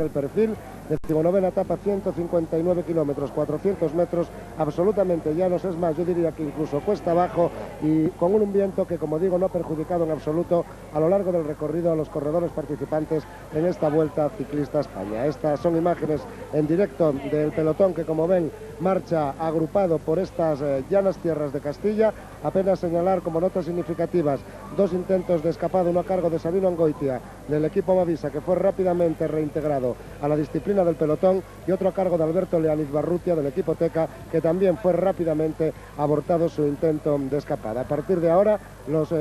el perfil. 19ª etapa, 159 kilómetros, 400 metros, absolutamente llanos. Es más, yo diría que incluso cuesta abajo y con un viento que, como digo, no ha perjudicado en absoluto a lo largo del recorrido a los corredores participantes en esta Vuelta Ciclista a España. Estas son imágenes en directo del pelotón que, como ven, marcha agrupado por estas llanas tierras de Castilla. Apenas señalar como notas significativas dos intentos de escapada, uno a cargo de Sabino Angoitia del equipo Mavisa, que fue rápidamente reintegrado a la disciplina del pelotón, y otro a cargo de Alberto Leaniz Barrutia del equipo Teca, que también fue rápidamente abortado su intento de escapada. A partir de ahora, los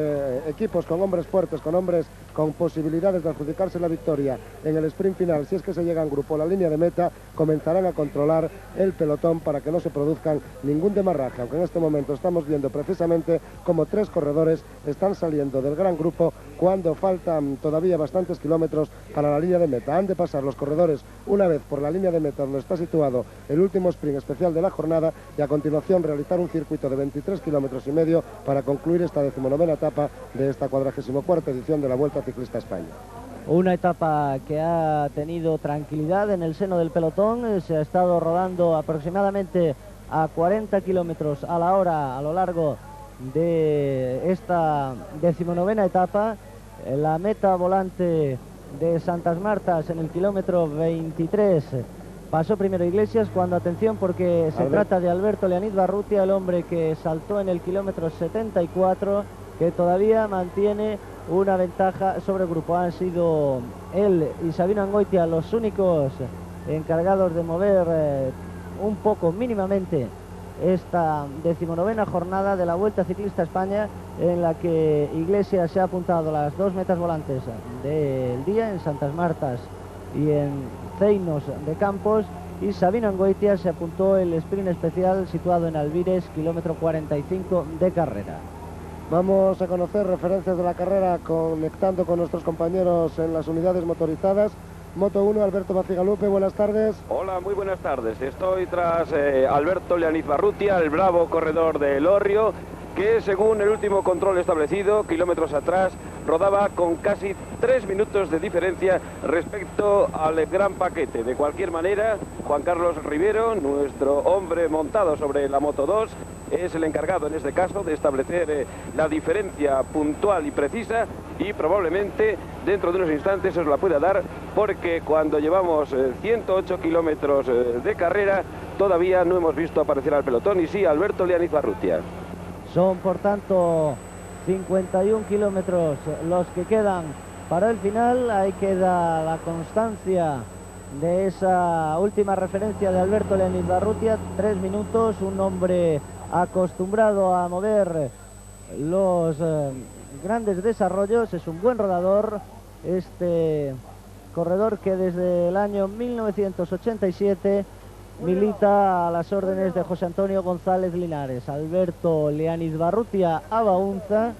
equipos con hombres fuertes, con hombres con posibilidades de adjudicarse la victoria en el sprint final, si es que se llega en grupo a la línea de meta, comenzarán a controlar el pelotón para que no se produzcan ningún demarraje, aunque en este momento estamos viendo precisamente como 3 corredores están saliendo del gran grupo cuando faltan todavía bastantes kilómetros para la línea de meta. Han de pasar los corredores una vez por la línea de meta donde está situado el último sprint especial de la jornada, y a continuación realizar un circuito de 23,5 kilómetros para concluir esta 19ª etapa de esta 44ª edición de la Vuelta Ciclista a España. Una etapa que ha tenido tranquilidad en el seno del pelotón. Se ha estado rodando aproximadamente a 40 kilómetros a la hora a lo largo de esta 19ª etapa. La meta volante de Santas Martas en el kilómetro 23 pasó primero Iglesias, cuando, atención, porque se trata de Alberto Leaniz Barrutia, el hombre que saltó en el kilómetro 74, que todavía mantiene una ventaja sobre el grupo. Han sido él y Sabino Angoitia los únicos encargados de mover un poco, mínimamente, esta 19ª jornada de la Vuelta Ciclista a España, en la que Iglesias se ha apuntado a las 2 metas volantes del día, en Santas Martas y en Ceinos de Campos, y Sabino Angoitia se apuntó el sprint especial situado en Alvires, kilómetro 45 de carrera. Vamos a conocer referencias de la carrera conectando con nuestros compañeros en las unidades motorizadas. Moto 1, Alberto Bacigalupe, buenas tardes. Hola, muy buenas tardes. Estoy tras Alberto Leaniz Barrutia, el bravo corredor de Elorrio, que según el último control establecido, kilómetros atrás, rodaba con casi 3 minutos de diferencia respecto al gran paquete. De cualquier manera, Juan Carlos Rivero, nuestro hombre montado sobre la Moto 2, es el encargado en este caso de establecer la diferencia puntual y precisa, y probablemente dentro de unos instantes os la pueda dar, porque cuando llevamos 108 kilómetros de carrera todavía no hemos visto aparecer al pelotón, y sí, Alberto Leaniz Barrutia. Son, por tanto, 51 kilómetros los que quedan para el final. Ahí queda la constancia de esa última referencia de Alberto Leaniz Barrutia, 3 minutos, un hombre acostumbrado a mover los grandes desarrollos. Es un buen rodador este corredor, que desde el año 1987 milita a las órdenes de José Antonio González Linares. Alberto Leaniz Barrutia Abaunza,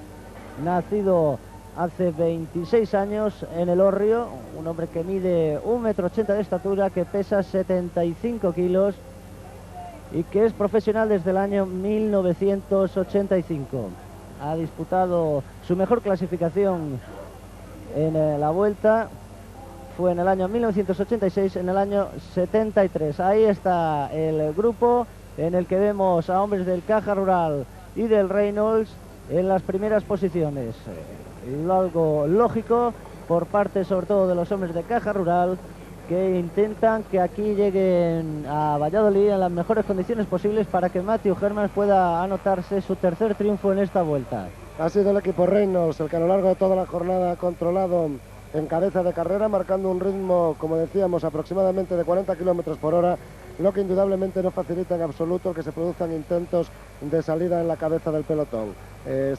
nacido hace 26 años en Elorrio, un hombre que mide 1,80 m de estatura, que pesa 75 kilos y que es profesional desde el año 1985. Ha disputado su mejor clasificación en la Vuelta, fue en el año 1986, en el año 73. Ahí está el grupo en el que vemos a hombres del Caja Rural y del Reynolds en las primeras posiciones. Algo lógico por parte sobre todo de los hombres de Caja Rural, que intentan que aquí lleguen a Valladolid en las mejores condiciones posibles para que Matthew Hermans pueda anotarse su tercer triunfo en esta Vuelta. Ha sido el equipo Reynolds el que a lo largo de toda la jornada ha controlado en cabeza de carrera, marcando un ritmo, como decíamos, aproximadamente de 40 kilómetros por hora, lo que indudablemente no facilita en absoluto el que se produzcan intentos de salida en la cabeza del pelotón.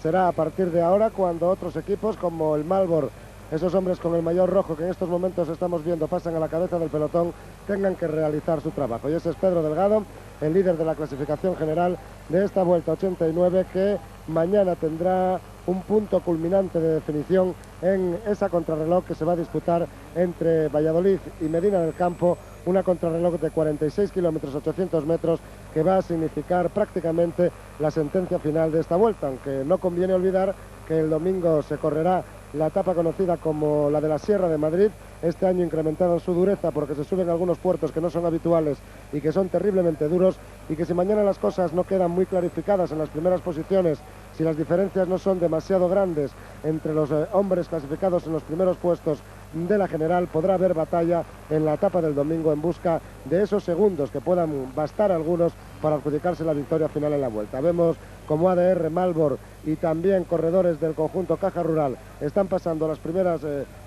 Será a partir de ahora cuando otros equipos como el Marlboro, esos hombres con el maillot rojo que en estos momentos estamos viendo pasan a la cabeza del pelotón, tengan que realizar su trabajo. Y ese es Pedro Delgado, el líder de la clasificación general de esta Vuelta 89, que mañana tendrá un punto culminante de definición en esa contrarreloj que se va a disputar entre Valladolid y Medina del Campo, una contrarreloj de 46 kilómetros 800 metros que va a significar prácticamente la sentencia final de esta vuelta, aunque no conviene olvidar que el domingo se correrá la etapa conocida como la de la Sierra de Madrid, este año incrementada en su dureza porque se suben algunos puertos que no son habituales y que son terriblemente duros, y que si mañana las cosas no quedan muy clarificadas en las primeras posiciones, si las diferencias no son demasiado grandes entre los hombres clasificados en los primeros puestos de la general, podrá haber batalla en la etapa del domingo en busca de esos segundos que puedan bastar a algunos para adjudicarse la victoria final en la vuelta. Vemos como ADR, Malbor y también corredores del conjunto Caja Rural están pasando las primeras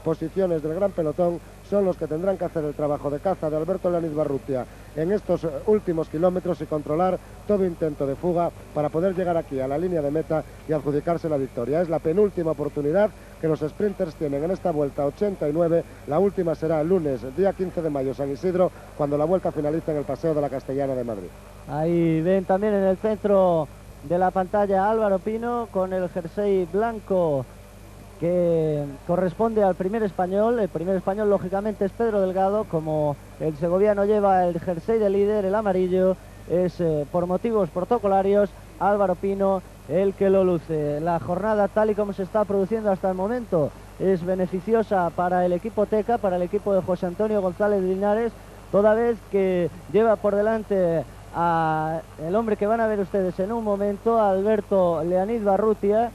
posiciones del gran pelotón. Son los que tendrán que hacer el trabajo de caza de Alberto Leoniz Barrutia en estos últimos kilómetros y controlar todo intento de fuga para poder llegar aquí a la línea de meta y adjudicarse la victoria. Es la penúltima oportunidad que los sprinters tienen en esta vuelta 89, la última será el lunes, día 15 de mayo, San Isidro, cuando la vuelta finaliza en el Paseo de la Castellana de Madrid. Ahí ven también en el centro de la pantalla Álvaro Pino con el jersey blanco que corresponde al primer español. El primer español lógicamente es Pedro Delgado, como el segoviano lleva el jersey de líder, el amarillo, es por motivos protocolarios Álvaro Pino el que lo luce. La jornada tal y como se está produciendo hasta el momento es beneficiosa para el equipo Teca, para el equipo de José Antonio González Linares, toda vez que lleva por delante a el hombre que van a ver ustedes en un momento, Alberto Leoniz Barrutia,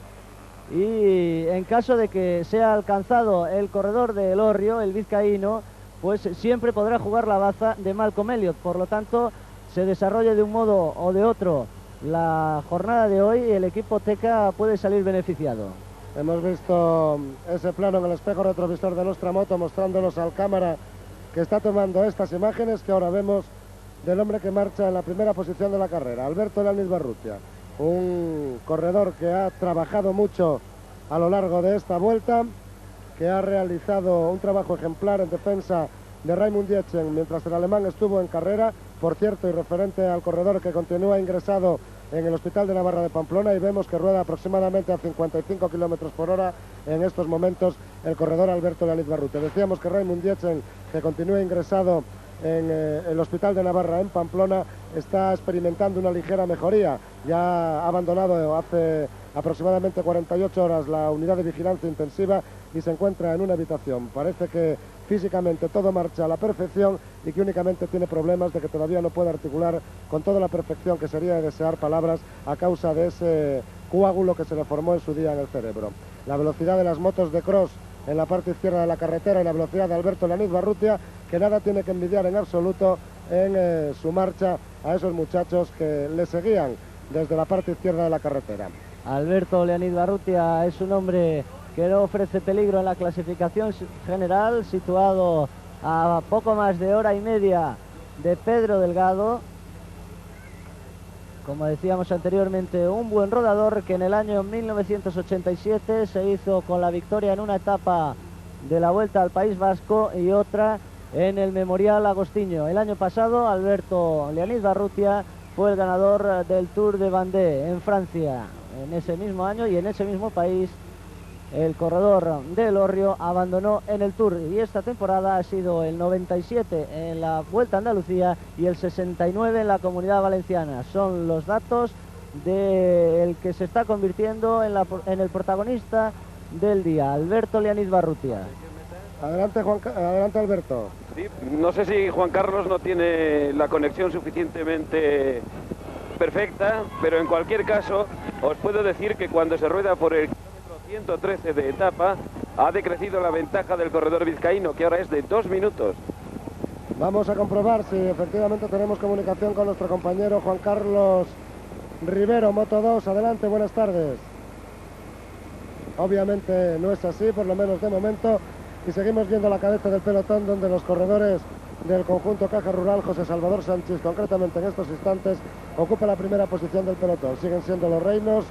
y en caso de que sea alcanzado el corredor de Elorrio, el vizcaíno, pues siempre podrá jugar la baza de Malcolm Elliott. Por lo tanto, se desarrolle de un modo o de otro la jornada de hoy, el equipo Teca puede salir beneficiado. Hemos visto ese plano en el espejo retrovisor de nuestra moto, mostrándonos al cámara que está tomando estas imágenes que ahora vemos del hombre que marcha en la primera posición de la carrera, Alberto Leoniz Barrutia, un corredor que ha trabajado mucho a lo largo de esta vuelta, que ha realizado un trabajo ejemplar en defensa de Raimund Dietzen mientras el alemán estuvo en carrera, por cierto, y referente al corredor que continúa ingresado en el Hospital de Navarra de Pamplona, y vemos que rueda aproximadamente a 55 kilómetros por hora en estos momentos el corredor Alberto Leoniz Barrutia. Decíamos que Raimund Dietzen, que continúa ingresado en el Hospital de Navarra en Pamplona, está experimentando una ligera mejoría. Ya ha abandonado hace aproximadamente 48 horas la unidad de vigilancia intensiva y se encuentra en una habitación. Parece que físicamente todo marcha a la perfección y que únicamente tiene problemas de que todavía no puede articular con toda la perfección que sería de desear palabras a causa de ese coágulo que se le formó en su día en el cerebro. La velocidad de las motos de cross en la parte izquierda de la carretera y la velocidad de Alberto Leoniz Barrutia, que nada tiene que envidiar en absoluto en su marcha a esos muchachos que le seguían desde la parte izquierda de la carretera. Alberto Leoniz Barrutia es un hombre que no ofrece peligro en la clasificación general, situado a poco más de hora y media de Pedro Delgado. Como decíamos anteriormente, un buen rodador que en el año 1987 se hizo con la victoria en una etapa de la Vuelta al País Vasco y otra en el Memorial Agostinho. El año pasado Alberto Leoniz Barrutia fue el ganador del Tour de Vendée en Francia. En ese mismo año y en ese mismo país el corredor de Elorrio abandonó en el Tour, y esta temporada ha sido el 97 en la Vuelta a Andalucía y el 69 en la Comunidad Valenciana. Son los datos del que se está convirtiendo en el protagonista del día, Alberto Leoniz Barrutia. Adelante, adelante Alberto. Sí, no sé si Juan Carlos no tiene la conexión suficientemente perfecta, pero en cualquier caso os puedo decir que cuando se rueda por el 113 de etapa ha decrecido la ventaja del corredor vizcaíno, que ahora es de 2 minutos. Vamos a comprobar si efectivamente tenemos comunicación con nuestro compañero Juan Carlos Rivero, Moto 2. Adelante, buenas tardes. Obviamente no es así, por lo menos de momento, y seguimos viendo la cabeza del pelotón, donde los corredores del conjunto Caja Rural, José Salvador Sánchez, concretamente en estos instantes, ocupa la primera posición del pelotón. Siguen siendo los Reinos,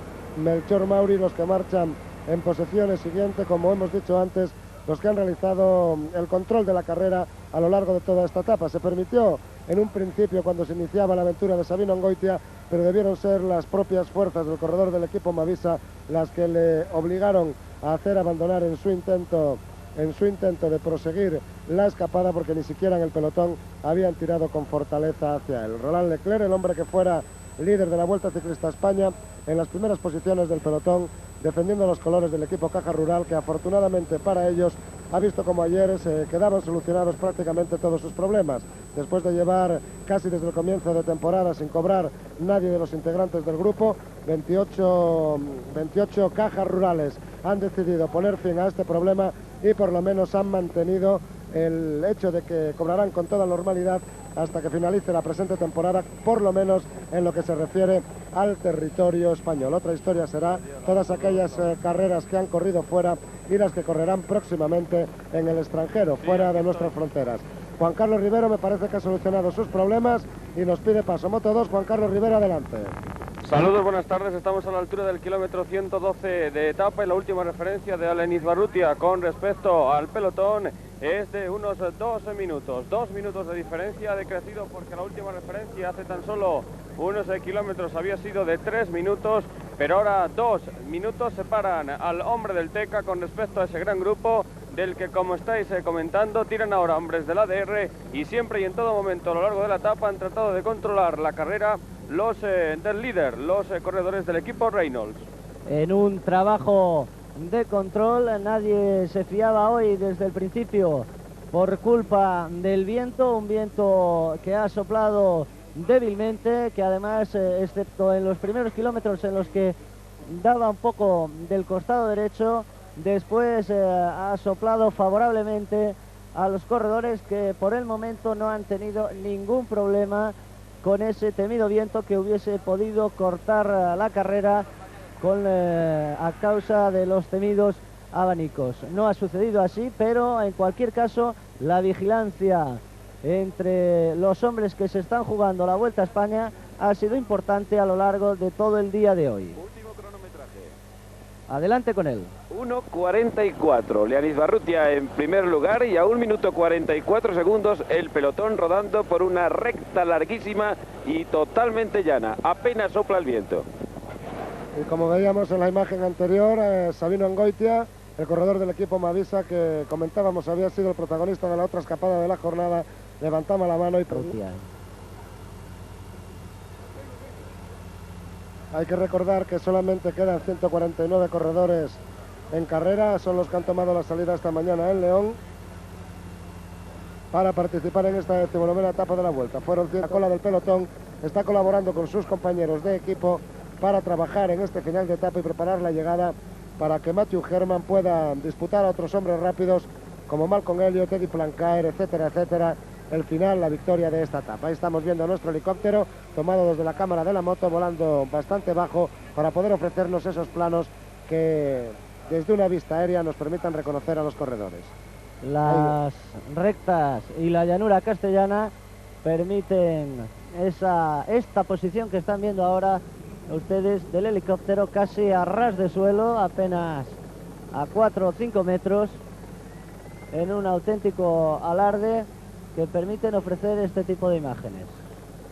Melchor Mauri, los que marchan en posiciones siguientes, como hemos dicho antes, los que han realizado el control de la carrera a lo largo de toda esta etapa. Se permitió en un principio cuando se iniciaba la aventura de Sabino Angoitia, pero debieron ser las propias fuerzas del corredor del equipo Mavisa las que le obligaron a hacer abandonar en su intento de proseguir la escapada, porque ni siquiera en el pelotón habían tirado con fortaleza hacia él. Roland Leclerc, el hombre que fuera líder de la Vuelta Ciclista a España, en las primeras posiciones del pelotón, defendiendo los colores del equipo Caja Rural, que afortunadamente para ellos ha visto como ayer se quedaban solucionados prácticamente todos sus problemas. Después de llevar casi desde el comienzo de temporada sin cobrar nadie de los integrantes del grupo, 28 Cajas Rurales han decidido poner fin a este problema y por lo menos han mantenido el hecho de que cobrarán con toda normalidad hasta que finalice la presente temporada, por lo menos en lo que se refiere al territorio español. Otra historia será todas aquellas carreras que han corrido fuera y las que correrán próximamente en el extranjero, fuera de nuestras fronteras. Juan Carlos Rivero me parece que ha solucionado sus problemas y nos pide paso. Moto 2, Juan Carlos Rivero, adelante. Saludos, buenas tardes. Estamos a la altura del kilómetro 112 de etapa y la última referencia de Alain Izbarrutia con respecto al pelotón es de unos 2 minutos. 2 minutos de diferencia, ha decrecido porque la última referencia hace tan solo unos kilómetros había sido de 3 minutos, pero ahora 2 minutos separan al hombre del Teca con respecto a ese gran grupo del que, como estáis comentando, tiran ahora hombres del ADR y siempre y en todo momento a lo largo de la etapa han tratado de controlar la carrera los del líder, los corredores del equipo Reynolds. En un trabajo de control, nadie se fiaba hoy desde el principio por culpa del viento, un viento que ha soplado débilmente, que además, excepto en los primeros kilómetros en los que daba un poco del costado derecho, después ha soplado favorablemente a los corredores, que por el momento no han tenido ningún problema con ese temido viento que hubiese podido cortar la carrera a causa de los temidos abanicos. No ha sucedido así, pero en cualquier caso la vigilancia entre los hombres que se están jugando la Vuelta a España ha sido importante a lo largo de todo el día de hoy. Último cronometraje. Adelante con él. 1:44. Alain Izbarrutia en primer lugar y a 1 minuto 44 segundos el pelotón rodando por una recta larguísima y totalmente llana. Apenas sopla el viento. Y como veíamos en la imagen anterior, Sabino Angoitia, el corredor del equipo Mavisa, que comentábamos había sido el protagonista de la otra escapada de la jornada, levantaba la mano y hay que recordar que solamente quedan 149 corredores en carrera, son los que han tomado la salida esta mañana en León para participar en esta 19ª etapa de la Vuelta. Fueron la cola del pelotón, está colaborando con sus compañeros de equipo para trabajar en este final de etapa y preparar la llegada para que Matthew Herman pueda disputar a otros hombres rápidos como Malcolm Elliott, Eddie Plancaer, etcétera, etcétera, el final, la victoria de esta etapa. Ahí estamos viendo nuestro helicóptero tomado desde la cámara de la moto, volando bastante bajo para poder ofrecernos esos planos que desde una vista aérea nos permitan reconocer a los corredores. Las rectas y la llanura castellana permiten esta posición que están viendo ahora ustedes del helicóptero, casi a ras de suelo, apenas a 4 o 5 metros, en un auténtico alarde que permiten ofrecer este tipo de imágenes.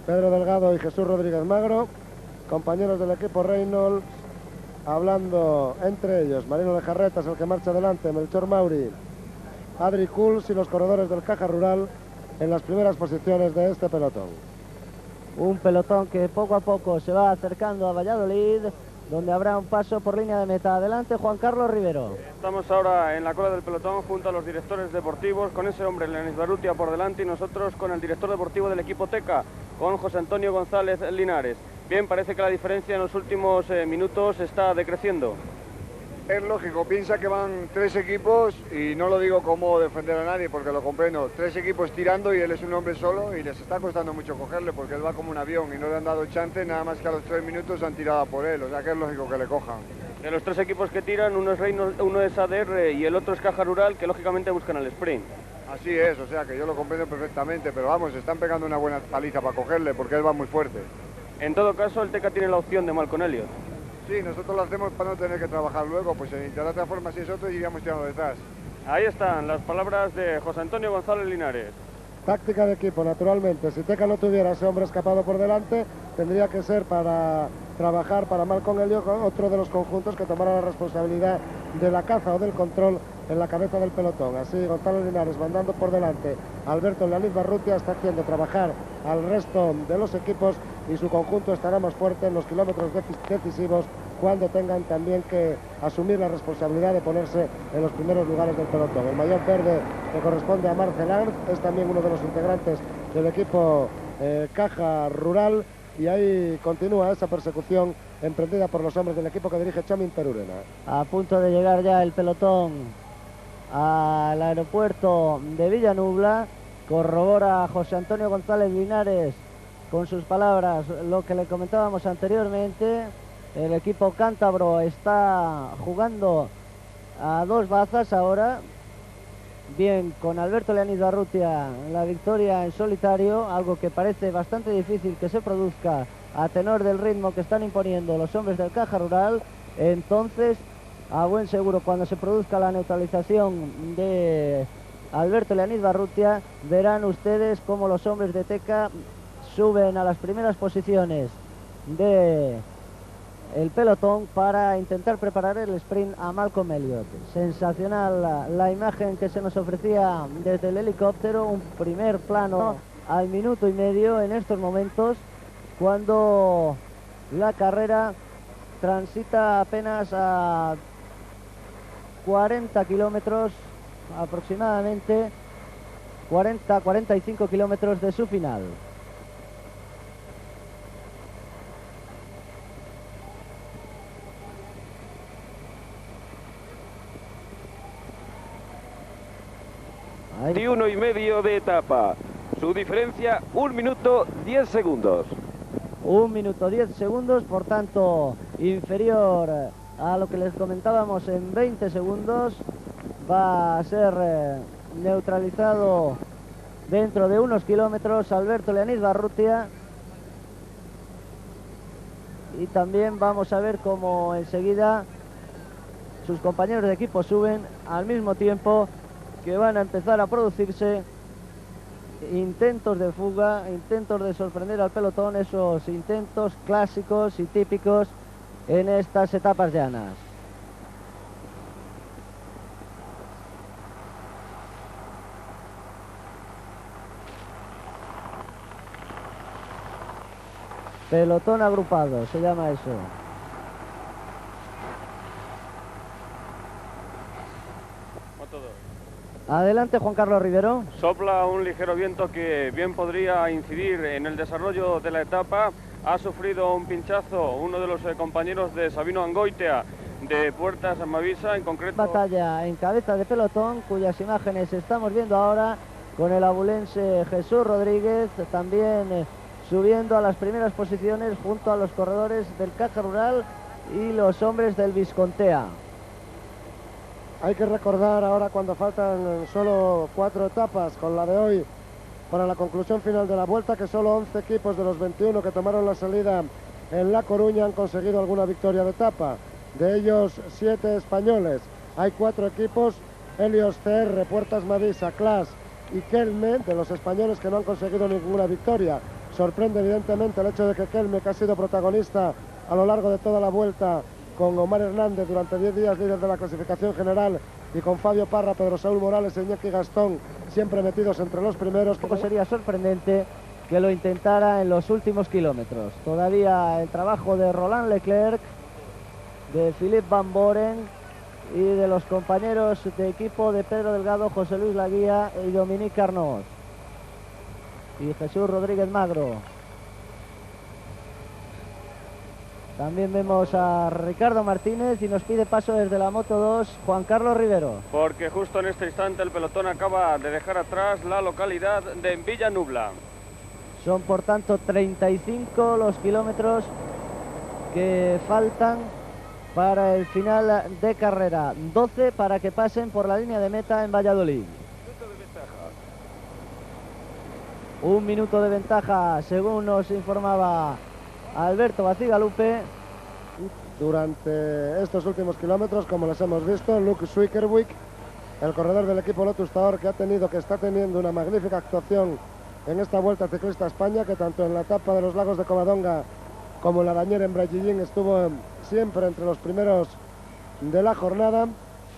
Pedro Delgado y Jesús Rodríguez Magro, compañeros del equipo Reynolds, hablando entre ellos. Marino Lejarreta es el que marcha adelante, Melchor Mauri, Adri Kuls y los corredores del Caja Rural en las primeras posiciones de este pelotón. Un pelotón que poco a poco se va acercando a Valladolid, donde habrá un paso por línea de meta. Adelante, Juan Carlos Rivero. Estamos ahora en la cola del pelotón junto a los directores deportivos, con ese hombre, Alain Izbarrutia, por delante, y nosotros con el director deportivo del equipo Teca, con José Antonio González Linares. Bien, parece que la diferencia en los últimos minutos está decreciendo. Es lógico, piensa que van 3 equipos, y no lo digo como defender a nadie porque lo comprendo, 3 equipos tirando y él es un hombre solo y les está costando mucho cogerle porque él va como un avión y no le han dado chance, nada más que a los 3 minutos han tirado por él, o sea que es lógico que le cojan. De los 3 equipos que tiran, uno es Reynolds, uno es ADR y el otro es Caja Rural, que lógicamente buscan el sprint. Así es, o sea que yo lo comprendo perfectamente, pero vamos, están pegando una buena paliza para cogerle porque él va muy fuerte. En todo caso, el Teca tiene la opción de Malcolm Elliott. Sí, nosotros lo hacemos para no tener que trabajar luego, pues de otra forma si es otro iríamos tirando detrás. Ahí están las palabras de José Antonio González Linares. Táctica de equipo, naturalmente. Si Teka no tuviera ese hombre escapado por delante, tendría que ser para trabajar para Malcolm Elliott, otro de los conjuntos que tomara la responsabilidad de la caza o del control en la cabeza del pelotón. Así Gonzalo Linares mandando por delante. Alberto Leonid Barrutia está haciendo trabajar al resto de los equipos y su conjunto estará más fuerte en los kilómetros decisivos cuando tengan también que asumir la responsabilidad de ponerse en los primeros lugares del pelotón. El maillot verde que corresponde a Marcel Arndt es también uno de los integrantes del equipo Caja Rural, y ahí continúa esa persecución emprendida por los hombres del equipo que dirige Chomin Perurena. A punto de llegar ya el pelotón al aeropuerto de Villanubla. Corrobora José Antonio González Linares con sus palabras lo que le comentábamos anteriormente. El equipo cántabro está jugando a dos bazas ahora. Bien, con Alberto Leonid Barrutia la victoria en solitario, algo que parece bastante difícil que se produzca a tenor del ritmo que están imponiendo los hombres del Caja Rural. Entonces, a buen seguro, cuando se produzca la neutralización de Alberto Leonid Barrutia, verán ustedes cómo los hombres de Teka suben a las primeras posiciones de el pelotón para intentar preparar el sprint a Malcolm Elliott. Sensacional la imagen que se nos ofrecía desde el helicóptero, un primer plano al minuto y medio en estos momentos, cuando la carrera transita apenas a 40 kilómetros aproximadamente, 40-45 kilómetros de su final. Ahí. 21,5 de etapa. Su diferencia, 1 minuto 10 segundos. 1 minuto 10 segundos, por tanto, inferior a lo que les comentábamos en 20 segundos. Va a ser neutralizado dentro de unos kilómetros Alberto Leonid Barrutia. Y también vamos a ver cómo enseguida sus compañeros de equipo suben al mismo tiempo, que van a empezar a producirse intentos de fuga, intentos de sorprender al pelotón, esos intentos clásicos y típicos en estas etapas llanas. Pelotón agrupado, se llama eso. Adelante, Juan Carlos Rivero. Sopla un ligero viento que bien podría incidir en el desarrollo de la etapa. Ha sufrido un pinchazo uno de los compañeros de Sabino Angoitia de Puertas Mavisa, en concreto. Batalla en cabeza de pelotón, cuyas imágenes estamos viendo ahora con el abulense Jesús Rodríguez, también subiendo a las primeras posiciones junto a los corredores del Caja Rural y los hombres del Viscontea. Hay que recordar ahora, cuando faltan solo 4 etapas con la de hoy para la conclusión final de la vuelta, que solo 11 equipos de los 21 que tomaron la salida en La Coruña han conseguido alguna victoria de etapa. De ellos 7 españoles. Hay 4 equipos: Helios CR, Puertas Mavisa, Clas y Kelme, de los españoles, que no han conseguido ninguna victoria. Sorprende evidentemente el hecho de que Kelme, que ha sido protagonista a lo largo de toda la vuelta con Omar Hernández durante 10 días, líder de la clasificación general, y con Fabio Parra, Pedro Saúl Morales e Iñaki Gastón siempre metidos entre los primeros. Poco sería sorprendente que lo intentara en los últimos kilómetros. Todavía el trabajo de Roland Leclerc, de Philippe Van Boren y de los compañeros de equipo de Pedro Delgado, José Luis Laguía y Dominique Arnaud y Jesús Rodríguez Magro. También vemos a Ricardo Martínez y nos pide paso desde la Moto 2 Juan Carlos Rivero. Porque justo en este instante el pelotón acaba de dejar atrás la localidad de Villanubla. Son por tanto 35 los kilómetros que faltan para el final de carrera. 12 para que pasen por la línea de meta en Valladolid. 1 minuto de ventaja, según nos informaba Alberto Bacigalupe. Durante estos últimos kilómetros, como les hemos visto, Luke Swikerwick el corredor del equipo Lotus Taor, que está teniendo una magnífica actuación en esta Vuelta Ciclista a España, que tanto en la etapa de los Lagos de Covadonga como en la Dañera en Bragillín estuvo siempre entre los primeros de la jornada.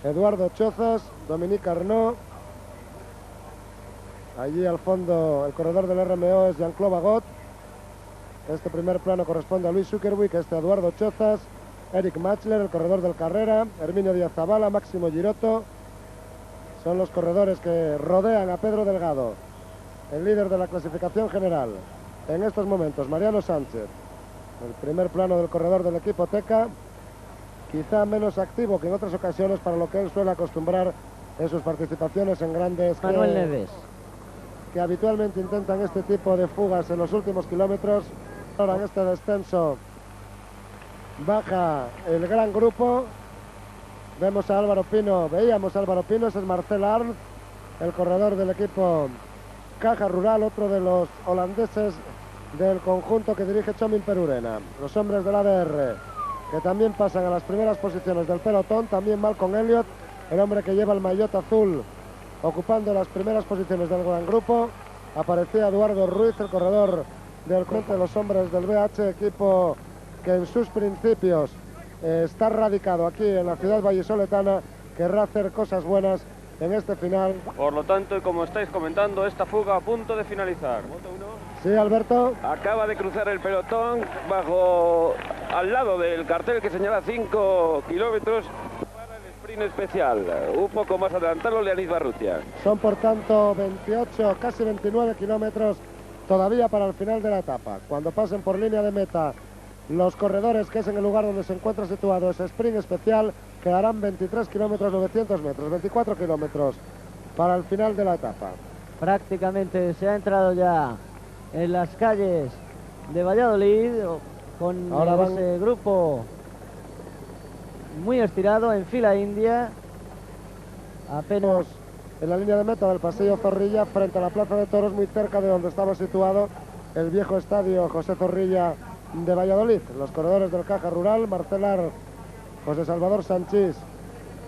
Eduardo Chozas, Dominique Arnaud. Allí al fondo el corredor del RMO es Jean-Claude Bagot. Este primer plano corresponde a Luis Zuckerwick, este a Eduardo Chozas, Eric Machler, el corredor del Carrera, Herminio Díaz Zabala, Máximo Girotto. Son los corredores que rodean a Pedro Delgado, el líder de la clasificación general. En estos momentos, Mariano Sánchez, el primer plano del corredor del equipo Teca, quizá menos activo que en otras ocasiones para lo que él suele acostumbrar en sus participaciones en grandes... Manuel Neves, que habitualmente intentan este tipo de fugas en los últimos kilómetros. Ahora en este descenso baja el gran grupo. Vemos a Álvaro Pino, veíamos a Álvaro Pino, ese es Marcel Arndt, el corredor del equipo Caja Rural, otro de los holandeses del conjunto que dirige Chomin Perurena. Los hombres del ADR, que también pasan a las primeras posiciones del pelotón, también Malcolm Elliott, el hombre que lleva el maillot azul, ocupando las primeras posiciones del gran grupo. Aparecía Eduardo Ruiz, el corredor del conjunto de los hombres del BH, equipo que en sus principios está radicado aquí en la ciudad vallisoletana, querrá hacer cosas buenas en este final. Por lo tanto, y como estáis comentando, esta fuga a punto de finalizar. Sí, Alberto. Acaba de cruzar el pelotón al lado del cartel que señala 5 kilómetros para el sprint especial. Un poco más adelantado, Leonid Barrutia. Son por tanto 28, casi 29 kilómetros todavía para el final de la etapa. Cuando pasen por línea de meta los corredores, que es en el lugar donde se encuentra situado ese sprint especial, quedarán 23 kilómetros 900 metros, 24 kilómetros para el final de la etapa. Prácticamente se ha entrado ya en las calles de Valladolid con ese grupo muy estirado en fila india. Apenas en la línea de meta del Paseo Zorrilla, frente a la Plaza de Toros, muy cerca de donde estaba situado el viejo estadio José Zorrilla de Valladolid. Los corredores del Caja Rural, Marcel Arndt, José Salvador Sanchís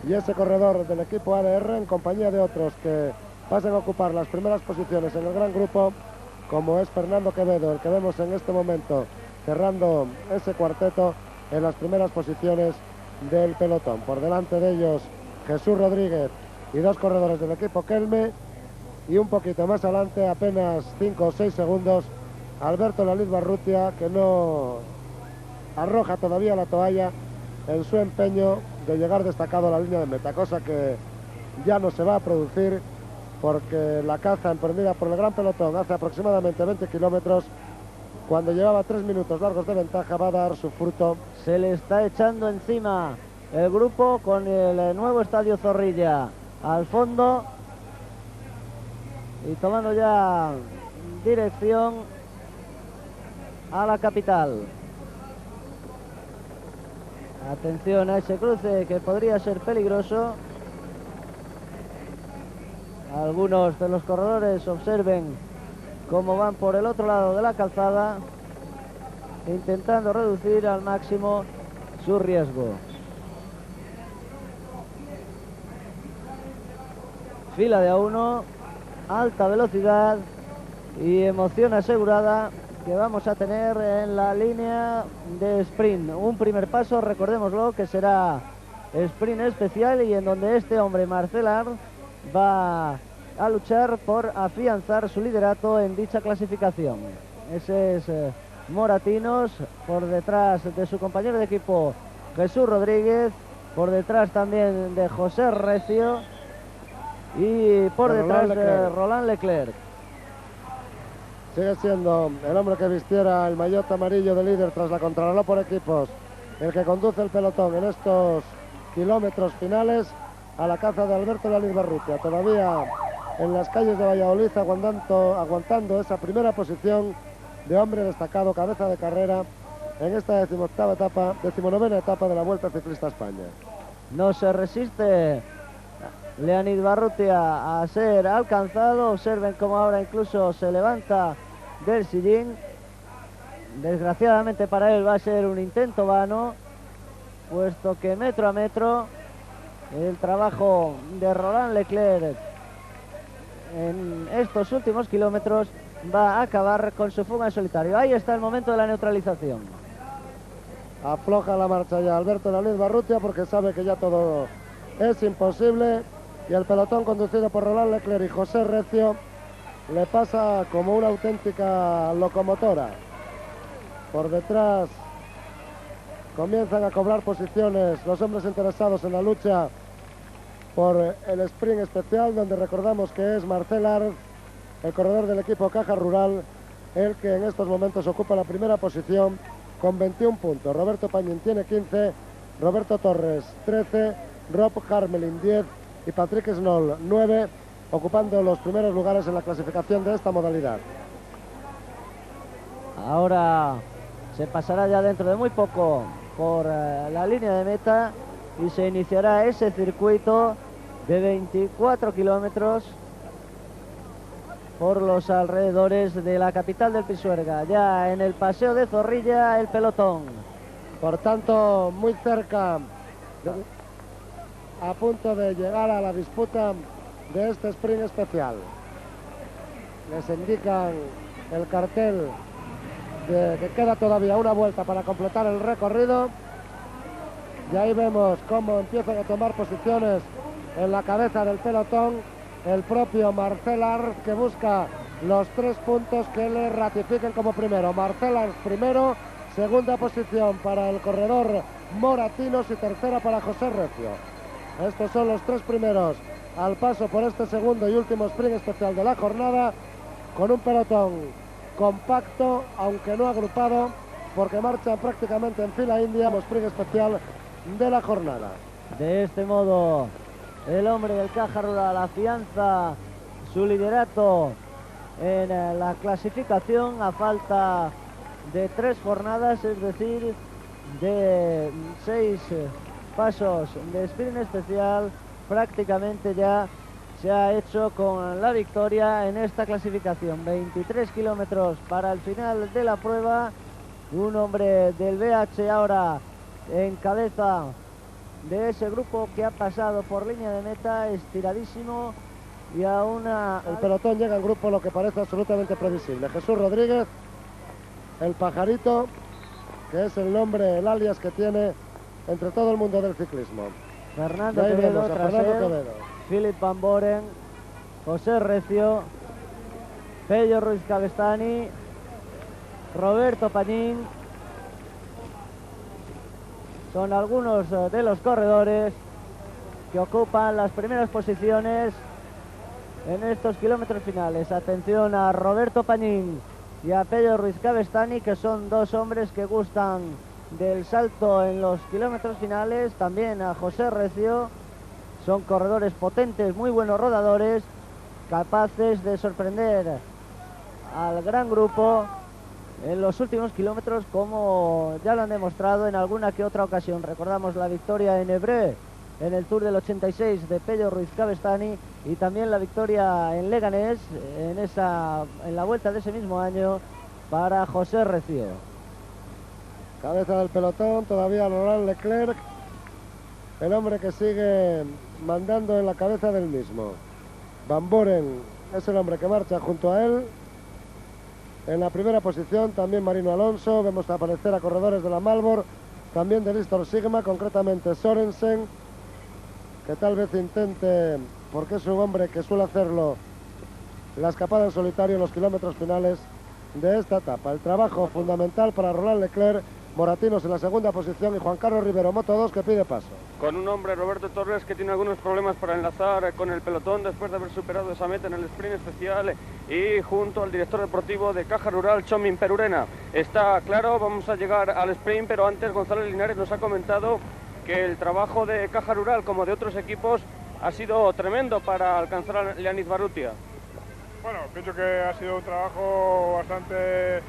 y ese corredor del equipo ADR, en compañía de otros que pasan a ocupar las primeras posiciones en el gran grupo, como es Fernando Quevedo, el que vemos en este momento cerrando ese cuarteto en las primeras posiciones del pelotón. Por delante de ellos Jesús Rodríguez y dos corredores del equipo Kelme, y un poquito más adelante, apenas 5 o 6 segundos, Alberto Leonid Barrutia, que no arroja todavía la toalla en su empeño de llegar destacado a la línea de meta, cosa que ya no se va a producir, porque la caza emprendida por el gran pelotón hace aproximadamente 20 kilómetros, cuando llevaba 3 minutos largos de ventaja, va a dar su fruto. Se le está echando encima el grupo con el nuevo estadio Zorrilla al fondo y tomando ya dirección a la capital. Atención a ese cruce que podría ser peligroso. Algunos de los corredores observen cómo van por el otro lado de la calzada, intentando reducir al máximo su riesgo. Fila de A1, alta velocidad y emoción asegurada que vamos a tener en la línea de sprint. Un primer paso, recordémoslo, que será sprint especial y en donde este hombre, Marcel Arndt, va a luchar por afianzar su liderato en dicha clasificación. Ese es Moratinos, por detrás de su compañero de equipo Jesús Rodríguez, por detrás también de José Recio y por detrás de Roland Leclerc. Sigue siendo el hombre que vistiera el maillot amarillo de líder tras la contrarreloj por equipos el que conduce el pelotón en estos kilómetros finales a la caza de Alberto Leonid Barrutia, todavía en las calles de Valladolid aguantando esa primera posición de hombre destacado, cabeza de carrera en esta 19ª etapa de la Vuelta Ciclista a España. No se resiste Leonid Barrutia a ser alcanzado. Observen cómo ahora incluso se levanta del sillín. Desgraciadamente para él va a ser un intento vano, puesto que metro a metro el trabajo de Roland Leclerc en estos últimos kilómetros va a acabar con su fuga en solitario. Ahí está el momento de la neutralización. Afloja la marcha ya Alberto Leonid Barrutia porque sabe que ya todo es imposible, y el pelotón conducido por Roland Leclerc y José Recio le pasa como una auténtica locomotora. Por detrás comienzan a cobrar posiciones los hombres interesados en la lucha por el sprint especial, donde recordamos que es Marcel Arz, el corredor del equipo Caja Rural, el que en estos momentos ocupa la primera posición con 21 puntos. Roberto Pañín tiene 15, Roberto Torres 13, Rob Harmelin 10 y Patrick Snoll 9, ocupando los primeros lugares en la clasificación de esta modalidad. Ahora se pasará ya dentro de muy poco por la línea de meta y se iniciará ese circuito de 24 kilómetros por los alrededores de la capital del Pisuerga. Ya en el paseo de Zorrilla el pelotón. Por tanto, muy cerca, a punto de llegar a la disputa de este sprint especial. Les indican el cartel de que queda todavía una vuelta para completar el recorrido. Y ahí vemos cómo empiezan a tomar posiciones en la cabeza del pelotón el propio Marcel Arz, que busca los 3 puntos que le ratifiquen como primero. Marcel Arz primero, segunda posición para el corredor Moratinos y tercera para José Recio. Estos son los 3 primeros al paso por este segundo y último sprint especial de la jornada, con un pelotón compacto, aunque no agrupado, porque marchan prácticamente en fila india, sprint especial de la jornada. De este modo, el hombre del Caja Rural afianza su liderato en la clasificación a falta de 3 jornadas, es decir, de 6 pasos de sprint especial. Prácticamente ya se ha hecho con la victoria en esta clasificación. 23 kilómetros para el final de la prueba. Un hombre del BH ahora en cabeza de ese grupo que ha pasado por línea de meta, estiradísimo, y a una... El pelotón llega en grupo, lo que parece absolutamente previsible. Jesús Rodríguez, el pajarito, que es el nombre, el alias que tiene entre todo el mundo del ciclismo. Fernando Quevedo, tras él, Philip Van Boren, José Recio, Pello Ruiz Cabestany, Roberto Pañín. Son algunos de los corredores que ocupan las primeras posiciones en estos kilómetros finales. Atención a Roberto Pañín y a Pello Ruiz Cabestany, que son 2 hombres que gustan del salto en los kilómetros finales. También a José Recio. Son corredores potentes, muy buenos rodadores, capaces de sorprender al gran grupo en los últimos kilómetros, como ya lo han demostrado en alguna que otra ocasión. Recordamos la victoria en Évreux en el Tour del 86 de Pello Ruiz Cabestany, y también la victoria en Leganés en la vuelta de ese mismo año para José Recio. Cabeza del pelotón todavía Roland Leclerc, el hombre que sigue mandando en la cabeza del mismo. Van Boren es el hombre que marcha junto a él. En la primera posición también Marino Alonso. Vemos aparecer a corredores de la Malbor, también de Listor Sigma, concretamente Sorensen, que tal vez intente, porque es un hombre que suele hacerlo, la escapada en solitario en los kilómetros finales de esta etapa. El trabajo fundamental para Roland Leclerc, Moratinos en la segunda posición y Juan Carlos Rivero, Moto 2, que pide paso. Con un hombre, Roberto Torres, que tiene algunos problemas para enlazar con el pelotón después de haber superado esa meta en el sprint especial, y junto al director deportivo de Caja Rural, Chomin Perurena. Está claro, vamos a llegar al sprint, pero antes Gonzalo Linares nos ha comentado que el trabajo de Caja Rural, como de otros equipos, ha sido tremendo para alcanzar a Leonid Barrutia. Bueno, pienso que ha sido un trabajo bastante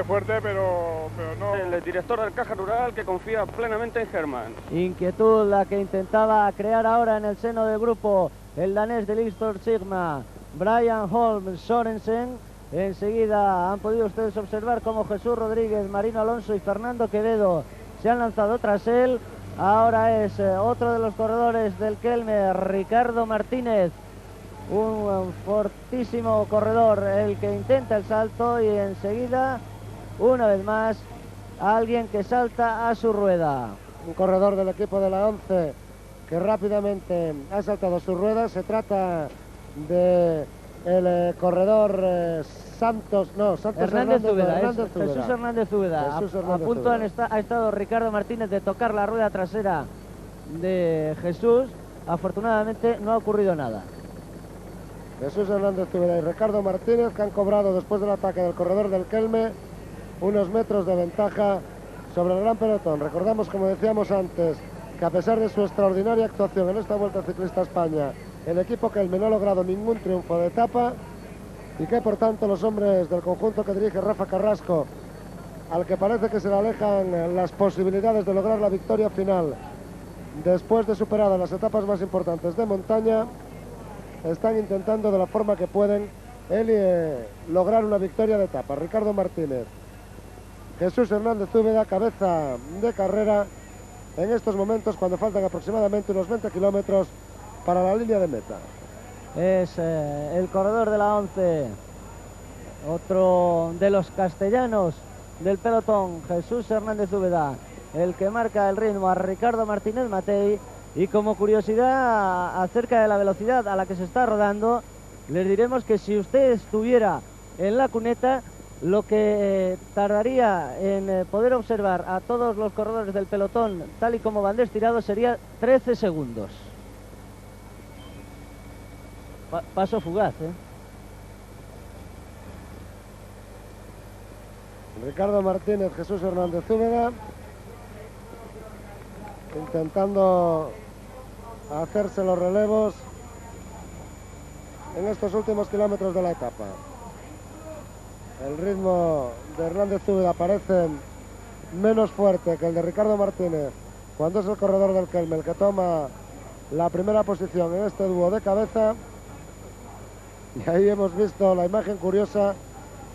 fuerte, pero no... El director del Caja Rural, que confía plenamente en Herman. Inquietud la que intentaba crear ahora en el seno del grupo el danés de Listor Sigma, Brian Holm Sorensen. Enseguida han podido ustedes observar cómo Jesús Rodríguez, Marino Alonso y Fernando Quevedo se han lanzado tras él. Ahora es otro de los corredores del Kelme, Ricardo Martínez. Un fortísimo corredor el que intenta el salto y enseguida, una vez más, alguien que salta a su rueda. Un corredor del equipo de la 11 que rápidamente ha saltado a su rueda. Se trata de el corredor Santos Hernández Zúbeda. Zúbeda. Jesús Hernández Zúbeda. A punto ha estado Ricardo Martínez de tocar la rueda trasera de Jesús. Afortunadamente no ha ocurrido nada. Jesús Hernández Zúbeda y Ricardo Martínez, que han cobrado después del ataque del corredor del Kelme unos metros de ventaja sobre el gran pelotón. Recordamos, como decíamos antes, que a pesar de su extraordinaria actuación en esta Vuelta Ciclista a España, el equipo Kelme no ha logrado ningún triunfo de etapa y que por tanto los hombres del conjunto que dirige Rafa Carrasco, al que parece que se le alejan las posibilidades de lograr la victoria final después de superadas las etapas más importantes de montaña, están intentando de la forma que pueden lograr una victoria de etapa. Ricardo Martínez, Jesús Hernández Zúbeda, cabeza de carrera en estos momentos cuando faltan aproximadamente unos 20 kilómetros para la línea de meta. Es el corredor de la 11, otro de los castellanos del pelotón, Jesús Hernández Zúbeda, el que marca el ritmo a Ricardo Martínez Matei. Y como curiosidad acerca de la velocidad a la que se está rodando, les diremos que si usted estuviera en la cuneta, lo que tardaría en poder observar a todos los corredores del pelotón tal y como van destinados sería 13 segundos. Paso fugaz, ¿eh? Ricardo Martínez, Jesús Hernández Zúbeda, intentando hacerse los relevos en estos últimos kilómetros de la etapa. El ritmo de Hernández Zúbeda parece menos fuerte que el de Ricardo Martínez cuando es el corredor del Kelme el que toma la primera posición en este dúo de cabeza. Y ahí hemos visto la imagen curiosa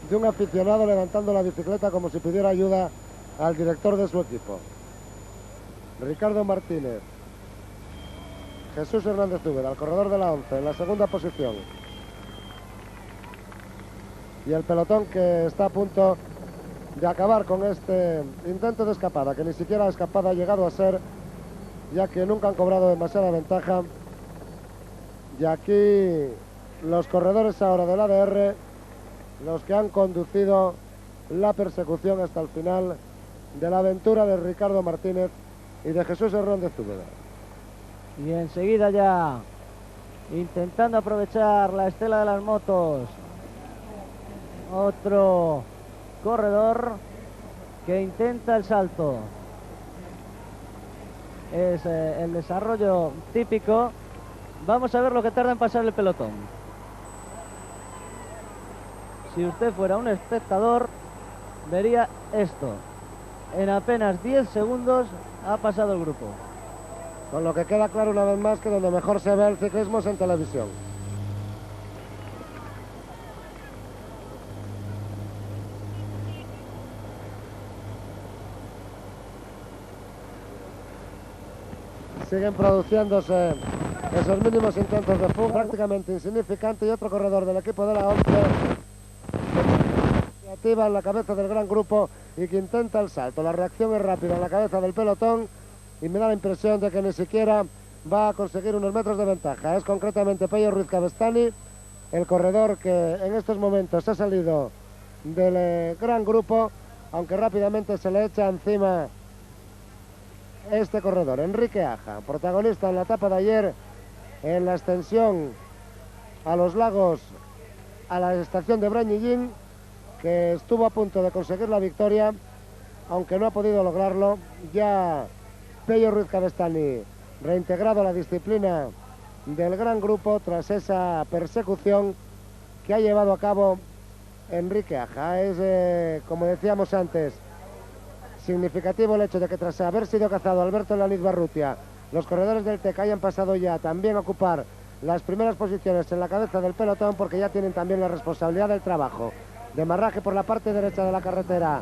de un aficionado levantando la bicicleta como si pidiera ayuda al director de su equipo. Ricardo Martínez, Jesús Hernández Zúbeda, el corredor de la 11, en la segunda posición. Y el pelotón que está a punto de acabar con este intento de escapada, que ni siquiera escapada ha llegado a ser, ya que nunca han cobrado demasiada ventaja. Y aquí los corredores ahora del ADR, los que han conducido la persecución hasta el final de la aventura de Ricardo Martínez y de Jesús Hernández Zúbeda. Y enseguida ya, intentando aprovechar la estela de las motos, otro corredor que intenta el salto. Es el desarrollo típico. Vamos a ver lo que tarda en pasar el pelotón. Si usted fuera un espectador, vería esto. En apenas 10 segundos ha pasado el grupo. Con lo que queda claro una vez más que donde mejor se ve el ciclismo es en televisión. Siguen produciéndose esos mínimos intentos de fuga, prácticamente insignificante, y otro corredor del equipo de la 11 iniciativa en la cabeza del gran grupo y que intenta el salto. La reacción es rápida en la cabeza del pelotón y me da la impresión de que ni siquiera va a conseguir unos metros de ventaja. Es concretamente Pello Ruiz Cabestany, el corredor que en estos momentos ha salido del gran grupo, aunque rápidamente se le echa encima este corredor, Enrique Aja, protagonista en la etapa de ayer en la extensión a los lagos, a la estación de Brañillín, que estuvo a punto de conseguir la victoria, aunque no ha podido lograrlo. Ya Pello Ruiz Cabestany reintegrado a la disciplina del gran grupo tras esa persecución que ha llevado a cabo Enrique Aja. Es, como decíamos antes, significativo el hecho de que tras haber sido cazado Alberto Leoniz Barrutia, los corredores del TEC hayan pasado ya también a ocupar las primeras posiciones en la cabeza del pelotón, porque ya tienen también la responsabilidad del trabajo de marraje por la parte derecha de la carretera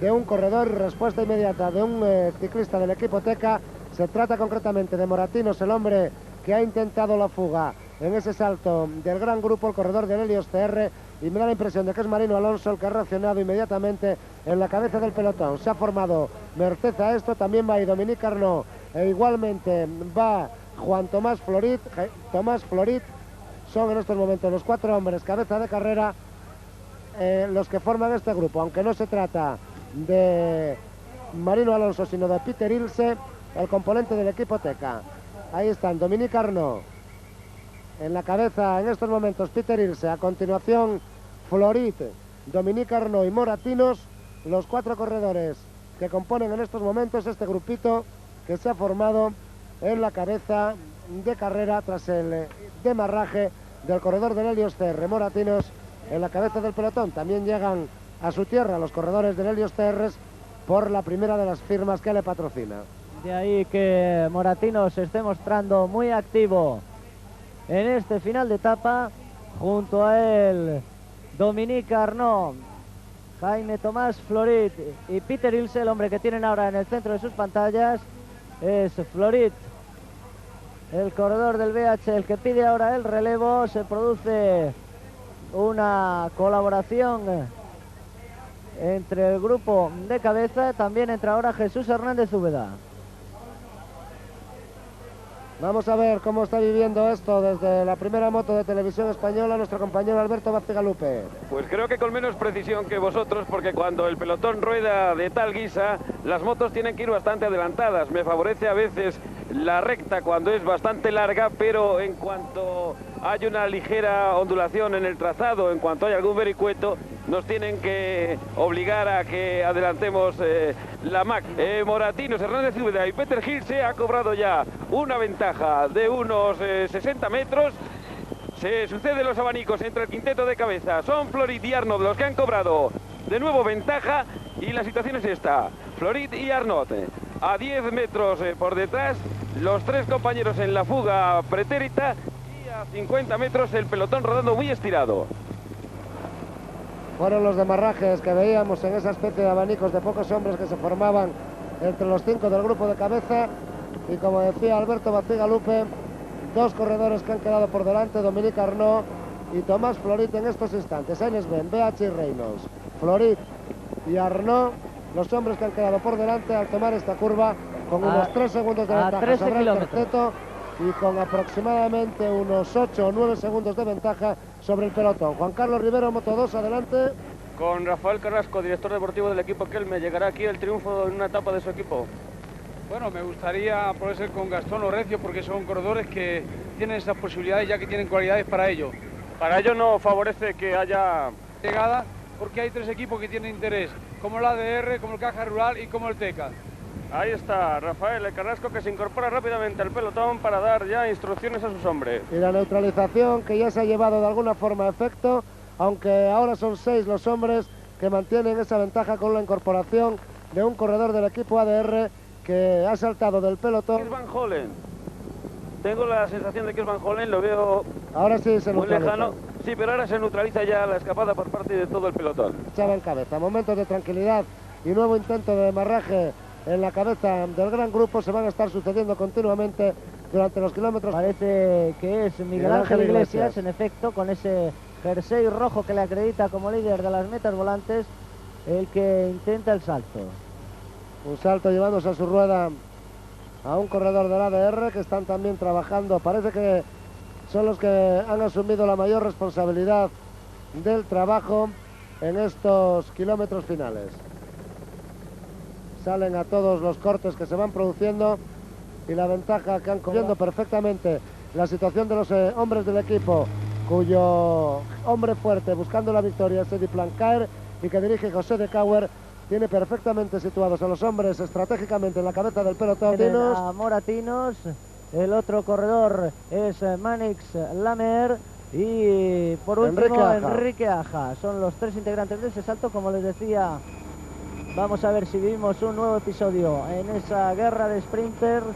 de un corredor y respuesta inmediata de un ciclista del equipo Teca Se trata concretamente de Moratinos, el hombre que ha intentado la fuga en ese salto del gran grupo, el corredor del Helios TR, y me da la impresión de que es Marino Alonso el que ha reaccionado inmediatamente en la cabeza del pelotón. Se ha formado merced a esto, también va ahí Dominique Arnaud, e igualmente va Juan Tomás Florit. Tomás Florit son en estos momentos los 4 hombres cabeza de carrera los que forman este grupo, aunque no se trata de Marino Alonso sino de Peter Ilse, el componente del equipo Teka. Ahí están Dominique Arnaud en la cabeza en estos momentos, Peter Ilse, a continuación Florit, Dominique Arnaud y Moratinos, los 4 corredores que componen en estos momentos este grupito que se ha formado en la cabeza de carrera tras el demarraje del corredor del Helios TR. Moratinos en la cabeza del pelotón. También llegan a su tierra los corredores del Helios TR por la primera de las firmas que le patrocina. De ahí que Moratinos se esté mostrando muy activo en este final de etapa. Junto a él Dominique Arnaud, Jaime Tomás Florit y Peter Ilse. El hombre que tienen ahora en el centro de sus pantallas es Florit, el corredor del BH, el que pide ahora el relevo. Se produce una colaboración entre el grupo de cabeza. También entra ahora Jesús Hernández Úbeda. Vamos a ver cómo está viviendo esto desde la primera moto de Televisión Española nuestro compañero Alberto Bacigalupe. Pues creo que con menos precisión que vosotros, porque cuando el pelotón rueda de tal guisa, las motos tienen que ir bastante adelantadas. Me favorece a veces la recta cuando es bastante larga, pero en cuanto hay una ligera ondulación en el trazado, en cuanto hay algún vericueto, nos tienen que obligar a que adelantemos la máquina. Moratinos, Hernández Úbeda y Peter Ilse ha cobrado ya una ventaja de unos 60 metros. Se suceden los abanicos entre el quinteto de cabeza. Son Florit y Arnaud los que han cobrado de nuevo ventaja, y la situación es esta: Florit y Arnaud a 10 metros por detrás, los 3 compañeros en la fuga pretérita, y a 50 metros el pelotón rodando muy estirado. Fueron los demarrajes que veíamos en esa especie de abanicos de pocos hombres que se formaban entre los 5 del grupo de cabeza. Y como decía Alberto Bacigalupe, 2 corredores que han quedado por delante, Dominique Arnaud y Tomás Florit en estos instantes. Ahí les ven, BH y Reynolds, Florit y Arnaud, los hombres que han quedado por delante al tomar esta curva con unos 3 segundos de ventaja sobre el terceto, y con aproximadamente unos 8 o 9 segundos de ventaja sobre el pelotón. Juan Carlos Rivero, Moto 2, adelante. Con Rafael Carrasco, director deportivo del equipo Kelme, ¿llegará aquí el triunfo en una etapa de su equipo? Bueno, me gustaría ponerse con Gastón o Recio, porque son corredores que tienen esas posibilidades, ya que tienen cualidades para ello. Para ello no favorece que haya Llegada, porque hay 3 equipos que tienen interés, como el ADR, como el Caja Rural y como el Teca. Ahí está Rafael Carrasco, que se incorpora rápidamente al pelotón para dar ya instrucciones a sus hombres. Y la neutralización que ya se ha llevado de alguna forma a efecto, aunque ahora son 6 los hombres que mantienen esa ventaja con la incorporación de un corredor del equipo ADR que ha saltado del pelotón. Es Van Hollen. Tengo la sensación de que es Van Hollen, lo veo ahora sí se muy neutraliza. lejano. Sí, pero ahora se neutraliza ya la escapada por parte de todo el pelotón. Echaba en cabeza, momentos de tranquilidad y nuevo intento de demarraje en la cabeza del gran grupo se van a estar sucediendo continuamente durante los kilómetros. Parece que es Miguel Ángel Iglesias, en efecto, con ese jersey rojo que le acredita como líder de las metas volantes, el que intenta el salto. Un salto llevándose a su rueda a un corredor del ADR que están también trabajando. Parece que son los que han asumido la mayor responsabilidad del trabajo en estos kilómetros finales. Salen a todos los cortes que se van produciendo y la ventaja que han cogido perfectamente la situación de los hombres del equipo, cuyo hombre fuerte buscando la victoria es Eddie Plancaer y que dirige José de Cauer. Tiene perfectamente situados a los hombres estratégicamente en la cabeza del pelotón. A Moratinos, el otro corredor es Manix Lamer y por último Enrique Aja. Son los 3 integrantes de ese salto. Como les decía, vamos a ver si vivimos un nuevo episodio en esa guerra de sprinters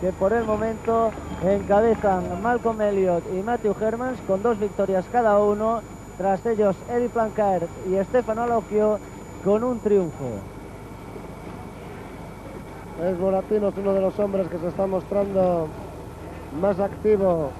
que por el momento encabezan Malcolm Elliott y Matthew Hermans con 2 victorias cada uno. Tras ellos Eddie Plancaer y Stefano Alocchio con un triunfo. Es Moratinos uno de los hombres que se está mostrando más activo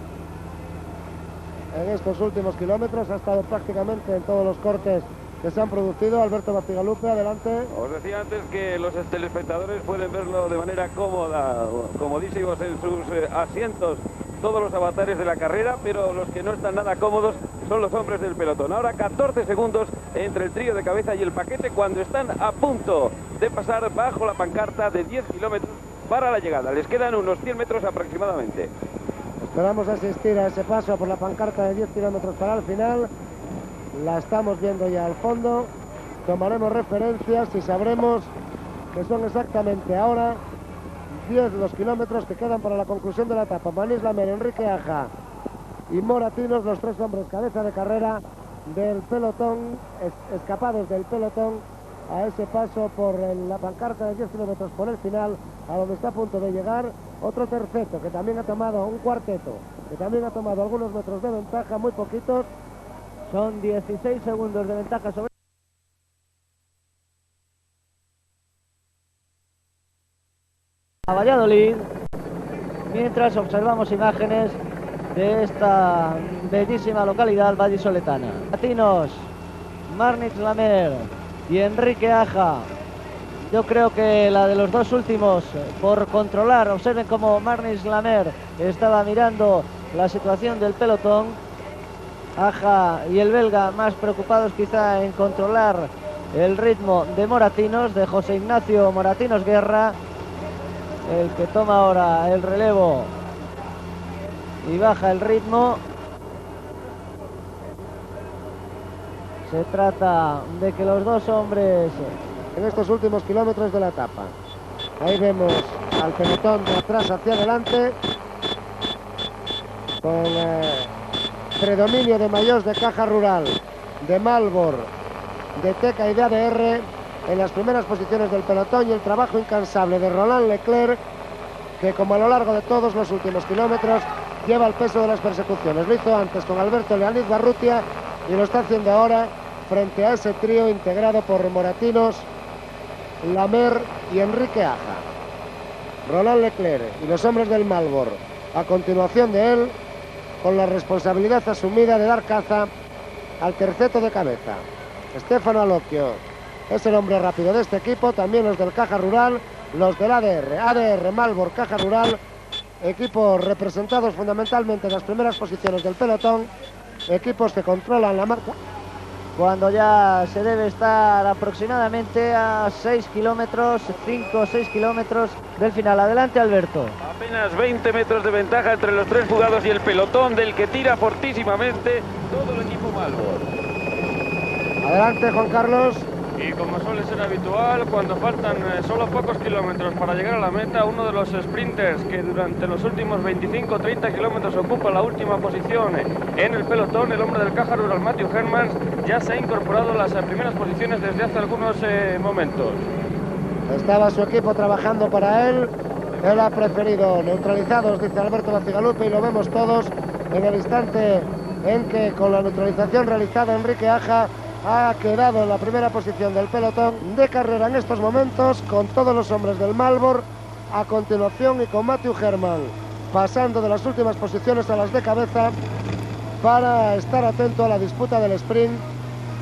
en estos últimos kilómetros. Ha estado prácticamente en todos los cortes que se han producido. Alberto Bastigalupe, adelante. Os decía antes que los telespectadores pueden verlo de manera cómoda, comodísimos en sus asientos, todos los avatares de la carrera, pero los que no están nada cómodos son los hombres del pelotón. Ahora 14 segundos entre el trío de cabeza y el paquete cuando están a punto de pasar bajo la pancarta de 10 kilómetros para la llegada. Les quedan unos 100 metros aproximadamente. Esperamos asistir a ese paso por la pancarta de 10 kilómetros para el final. La estamos viendo ya al fondo. Tomaremos referencias y sabremos que son exactamente ahora 10 los kilómetros que quedan para la conclusión de la etapa. Manís Lamer, Enrique Aja y Moratinos, los tres hombres cabeza de carrera del pelotón, escapados del pelotón a ese paso por la pancarta de 10 kilómetros por el final, a donde está a punto de llegar otro terceto que también ha tomado, un cuarteto que también ha tomado algunos metros de ventaja, muy poquitos. Son 16 segundos de ventaja sobre a Valladolid, mientras observamos imágenes de esta bellísima localidad vallisoletana. Latinos, Manís Lamer y Enrique Aja. Yo creo que la de los dos últimos por controlar. Observen cómo Manís Lamer estaba mirando la situación del pelotón. Aja y el belga más preocupados quizá en controlar el ritmo de Moratinos, de José Ignacio Moratinos Guerra, el que toma ahora el relevo y baja el ritmo. Se trata de que los dos hombres en estos últimos kilómetros de la etapa. Ahí vemos al pelotón de atrás hacia adelante con predominio de maillot de Caja Rural, de Malbor, de Teka y de ADR en las primeras posiciones del pelotón, y el trabajo incansable de Roland Leclerc, que como a lo largo de todos los últimos kilómetros lleva el peso de las persecuciones. Lo hizo antes con Alberto Leoniz Barrutia y lo está haciendo ahora frente a ese trío integrado por Moratinos, Lamer y Enrique Aja. Roland Leclerc y los hombres del Malbor a continuación de él, con la responsabilidad asumida de dar caza al terceto de cabeza. Stefano Alocchio es el hombre rápido de este equipo, también los del Caja Rural, los del ADR, Malbor, Caja Rural, equipos representados fundamentalmente en las primeras posiciones del pelotón, equipos que controlan la marca. Cuando ya se debe estar aproximadamente a 6 kilómetros, 5 o 6 kilómetros del final. Adelante, Alberto. Apenas 20 metros de ventaja entre los tres jugados y el pelotón del que tira fortísimamente todo el equipo Malbor. Adelante, Juan Carlos. Y como suele ser habitual, cuando faltan solo pocos kilómetros para llegar a la meta, uno de los sprinters que durante los últimos 25-30 kilómetros ocupa la última posición en el pelotón, el hombre del Caja Rural, Matthew Hermans, ya se ha incorporado a las primeras posiciones desde hace algunos momentos. Estaba su equipo trabajando para él. Él ha preferido neutralizados, dice Alberto Bastigalupe, y lo vemos todos en el instante en que con la neutralización realizada Enrique Aja ha quedado en la primera posición del pelotón de carrera en estos momentos, con todos los hombres del Malbor a continuación y con Matthew Hermans pasando de las últimas posiciones a las de cabeza para estar atento a la disputa del sprint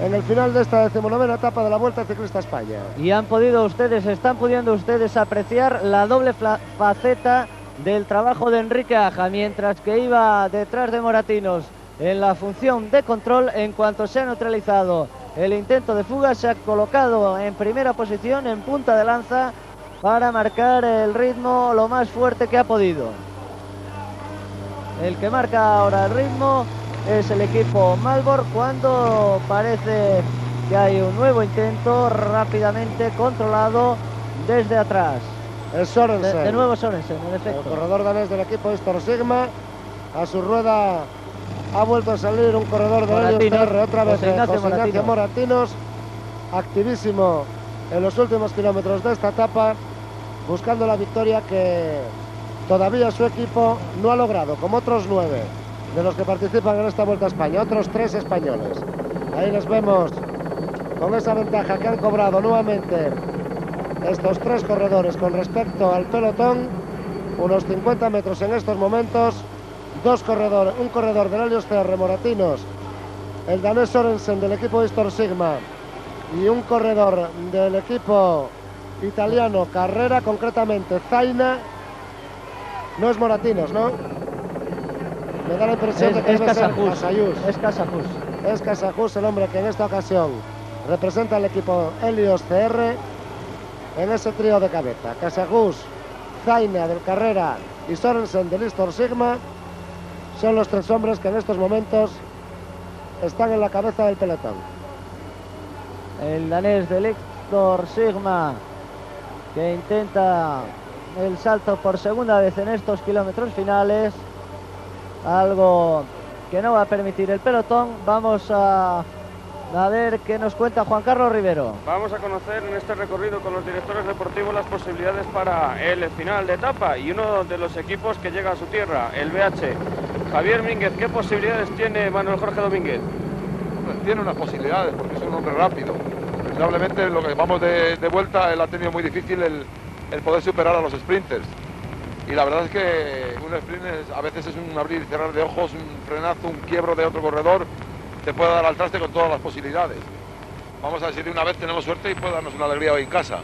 en el final de esta 19ª etapa de la Vuelta Ciclista a España. Y están pudiendo ustedes apreciar la doble faceta del trabajo de Enrique Aja, mientras que iba detrás de Moratinos en la función de control. En cuanto se ha neutralizado el intento de fuga, se ha colocado en primera posición, en punta de lanza, para marcar el ritmo lo más fuerte que ha podido. El que marca ahora el ritmo es el equipo Malbor, cuando parece que hay un nuevo intento rápidamente controlado desde atrás. Es Sorensen. De nuevo Sorensen, en efecto. El corredor danés del equipo Histor Sigma. A su rueda ha vuelto a salir un corredor de ellos, otra vez José Ignacio Moratinos, activísimo en los últimos kilómetros de esta etapa, buscando la victoria que todavía su equipo no ha logrado, como otros 9 de los que participan en esta Vuelta a España, otros 3 españoles. Ahí les vemos con esa ventaja que han cobrado nuevamente estos tres corredores con respecto al pelotón, unos 50 metros en estos momentos. Un corredor del Helios CR Moratinos, el danés Sorensen del equipo Histor Sigma, y un corredor del equipo italiano Carrera, concretamente Zaina. No es Moratinos, ¿no? Me da la impresión de que es Casajus. Es Casajus el hombre que en esta ocasión representa al equipo Helios CR en ese trío de cabeza. Casajus, Zaina del Carrera y Sorensen del Histor Sigma son los tres hombres que en estos momentos están en la cabeza del pelotón. El danés del Histor Sigma, que intenta el salto por segunda vez en estos kilómetros finales, algo que no va a permitir el pelotón. Vamos a ver qué nos cuenta Juan Carlos Rivero. Vamos a conocer en este recorrido con los directores deportivos las posibilidades para el final de etapa y uno de los equipos que llega a su tierra, el BH. Javier Mínguez, ¿qué posibilidades tiene Manuel Jorge Domínguez? Pues tiene unas posibilidades porque es un hombre rápido. Lamentablemente, lo que vamos de vuelta, él ha tenido muy difícil el poder superar a los sprinters. Y la verdad es que un sprint a veces es un abrir y cerrar de ojos, un frenazo, un quiebro de otro corredor, te puede dar al traste con todas las posibilidades. Vamos a ver si de una vez tenemos suerte y puede darnos una alegría hoy en casa.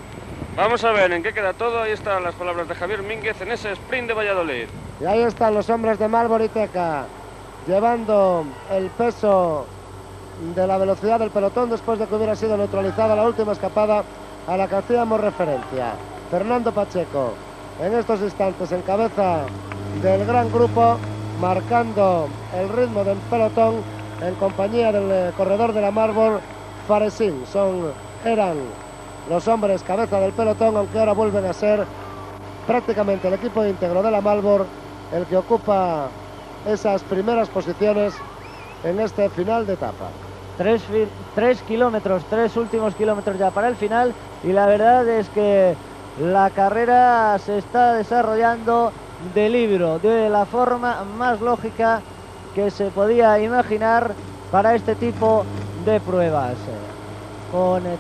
Vamos a ver en qué queda todo. Ahí están las palabras de Javier Mínguez en ese sprint de Valladolid. Y ahí están los hombres de Marlboro y Teca, llevando el peso de la velocidad del pelotón después de que hubiera sido neutralizada la última escapada a la que hacíamos referencia. Fernando Pacheco en estos instantes en cabeza del gran grupo, marcando el ritmo del pelotón en compañía del corredor de la Marlboro, Faresin. Eran los hombres cabeza del pelotón, aunque ahora vuelven a ser prácticamente el equipo íntegro de la Marlboro el que ocupa esas primeras posiciones en este final de etapa. 3 kilómetros, 3 últimos kilómetros ya para el final, y la verdad es que la carrera se está desarrollando de libro, de la forma más lógica que se podía imaginar para este tipo de pruebas. Con el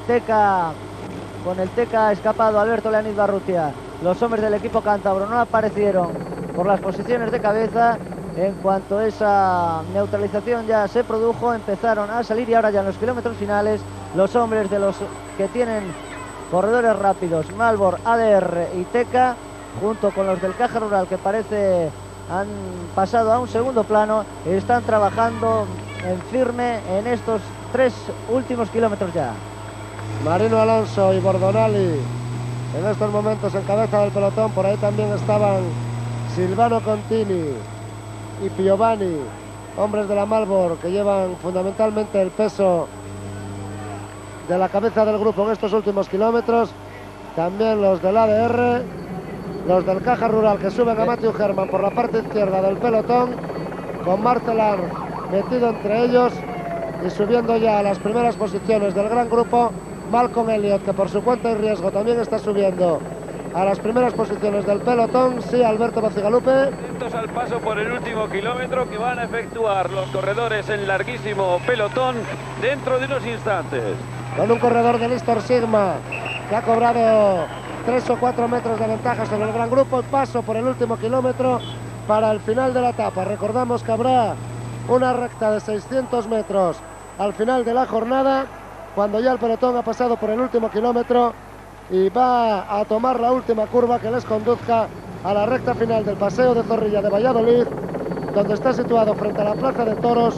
Teca escapado Alberto Leaniz Barrutia, los hombres del equipo cántabro no aparecieron por las posiciones de cabeza. En cuanto esa neutralización ya se produjo, empezaron a salir, y ahora ya en los kilómetros finales los hombres de los que tienen corredores rápidos, Marlboro, ADR y Teca, junto con los del Caja Rural, que parece han pasado a un segundo plano, están trabajando en firme en estos 3 últimos kilómetros ya. Marino Alonso y Bordonali en estos momentos en cabeza del pelotón. Por ahí también estaban Silvano Contini y Piovani, hombres de la Marlboro que llevan fundamentalmente el peso de la cabeza del grupo en estos últimos kilómetros. También los del ADR, los del Caja Rural, que suben a Matthew Herman por la parte izquierda del pelotón, con Marcelán metido entre ellos, y subiendo ya a las primeras posiciones del gran grupo, Malcolm Elliott, que por su cuenta y riesgo también está subiendo a las primeras posiciones del pelotón. Sí, Alberto Bacigalupe. Atentos al paso por el último kilómetro que van a efectuar los corredores en larguísimo pelotón dentro de unos instantes. Con un corredor del Histor Sigma que ha cobrado 3 o 4 metros de ventaja sobre el gran grupo. El paso por el último kilómetro para el final de la etapa. Recordamos que habrá una recta de 600 metros al final de la jornada, cuando ya el pelotón ha pasado por el último kilómetro y va a tomar la última curva que les conduzca a la recta final del Paseo de Zorrilla de Valladolid, donde está situado frente a la Plaza de Toros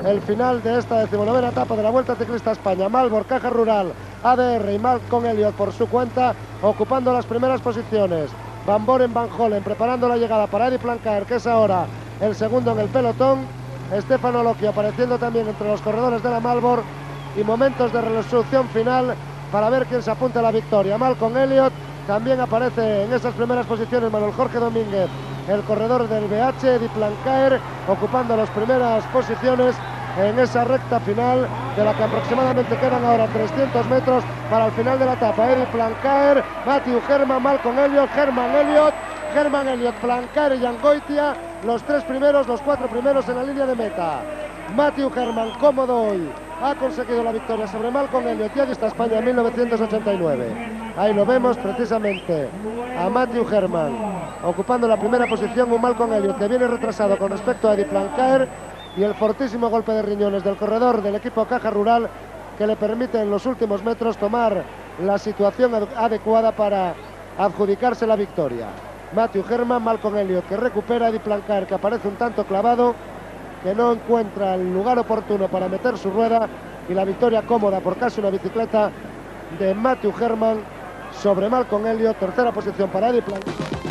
el final de esta 19ª etapa de la Vuelta Ciclista a España. Marlboro, Caja Rural, ADR y Malcolm Elliott por su cuenta ocupando las primeras posiciones. Van Boren, Van Holen preparando la llegada para Eric Plancaer, que es ahora el segundo en el pelotón. Stefano Locchio apareciendo también entre los corredores de la Marlboro, y momentos de resolución final para ver quién se apunta a la victoria. Malcolm Elliott también aparece en esas primeras posiciones. Manuel Jorge Domínguez, el corredor del BH, Eric Plancaer ocupando las primeras posiciones en esa recta final, de la que aproximadamente quedan ahora 300 metros para el final de la etapa. Eric Plancaer, Matthew Herman, Malcolm Elliott, Herman Elliott, Plancaer y Yangoitia, los 4 primeros en la línea de meta. Matthew Herman cómodo hoy ha conseguido la victoria sobre Malcolm Elliott y a esta España en 1989. Ahí lo vemos precisamente a Matthew Herman ocupando la primera posición, un Malcolm Elliott que viene retrasado con respecto a Eddie Plancaer, y el fortísimo golpe de riñones del corredor del equipo Caja Rural que le permite en los últimos metros tomar la situación adecuada para adjudicarse la victoria. Matthew Herman, Malcolm Elliott que recupera, Eddie Plancaer que aparece un tanto clavado, que no encuentra el lugar oportuno para meter su rueda, y la victoria cómoda por casi una bicicleta de Matthew Herman sobre Malcolm Elliott. Tercera posición para Eddie Plancaer.